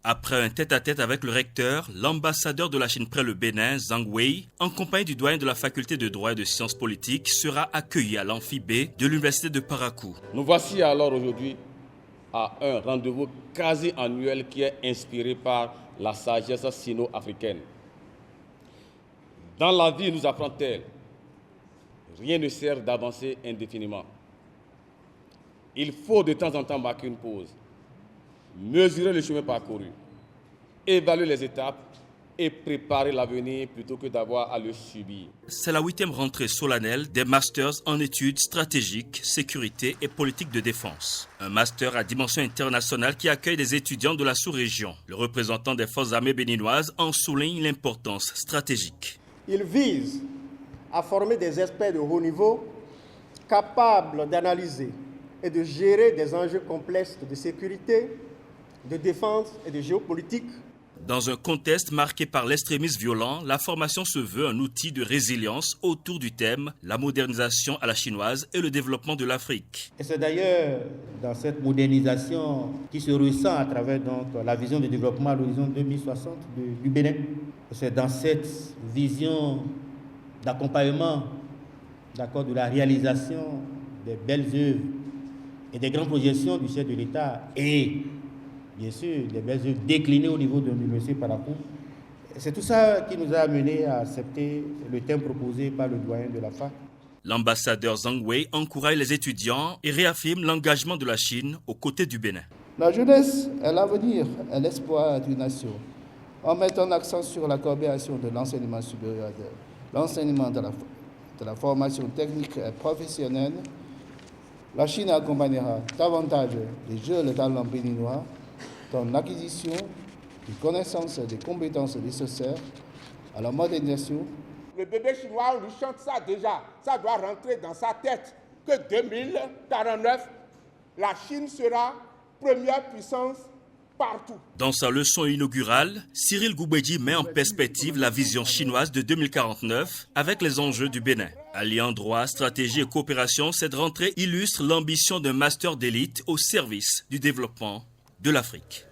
Après un tête-à-tête avec le recteur, l'ambassadeur de la Chine près le Bénin, Zhang Wei, en compagnie du doyen de la faculté de droit et de sciences politiques, sera accueilli à l'amphi B de l'université de Parakou. Nous voici alors aujourd'hui à un rendez-vous quasi annuel qui est inspiré par la sagesse sino-africaine. Dans la vie, nous apprend-elle, rien ne sert d'avancer indéfiniment. Il faut de temps en temps marquer une pause, mesurer le chemin parcouru, évaluer les étapes et préparer l'avenir plutôt que d'avoir à le subir. C'est la 8e rentrée solennelle des masters en études stratégiques, sécurité et politique de défense. Un master à dimension internationale qui accueille des étudiants de la sous-région. Le représentant des forces armées béninoises en souligne l'importance stratégique. Il vise à former des experts de haut niveau capables d'analyser et de gérer des enjeux complexes de sécurité, de défense et de géopolitique. Dans un contexte marqué par l'extrémisme violent, la formation se veut un outil de résilience autour du thème « La modernisation à la chinoise et le développement de l'Afrique ». Et c'est d'ailleurs dans cette modernisation qui se ressent à travers la vision de développement à l'horizon 2060 du Bénin. C'est dans cette vision d'accompagnement, de la réalisation des belles œuvres et des grandes projections du chef de l'État et bien sûr, des belles œuvres déclinées au niveau de l'université Parakou. C'est tout ça qui nous a amené à accepter le thème proposé par le doyen de la fac. L'ambassadeur Zhang Wei encourage les étudiants et réaffirme l'engagement de la Chine aux côtés du Bénin. La jeunesse est l'avenir, est l'espoir d'une nation. En mettant l'accent sur la coopération de l'enseignement supérieur, de l'enseignement de la formation technique et professionnelle, la Chine accompagnera davantage les jeunes talents béninois dans l'acquisition des connaissances et des compétences nécessaires à la modernisation. Le bébé chinois, on lui chante ça déjà. Ça doit rentrer dans sa tête que 2049, la Chine sera première puissance partout. Dans sa leçon inaugurale, Cyril Goumbedji met en perspective la vision chinoise de 2049 avec les enjeux du Bénin. Alliant droit, stratégie et coopération, cette rentrée illustre l'ambition d'un master d'élite au service du développement de l'Afrique.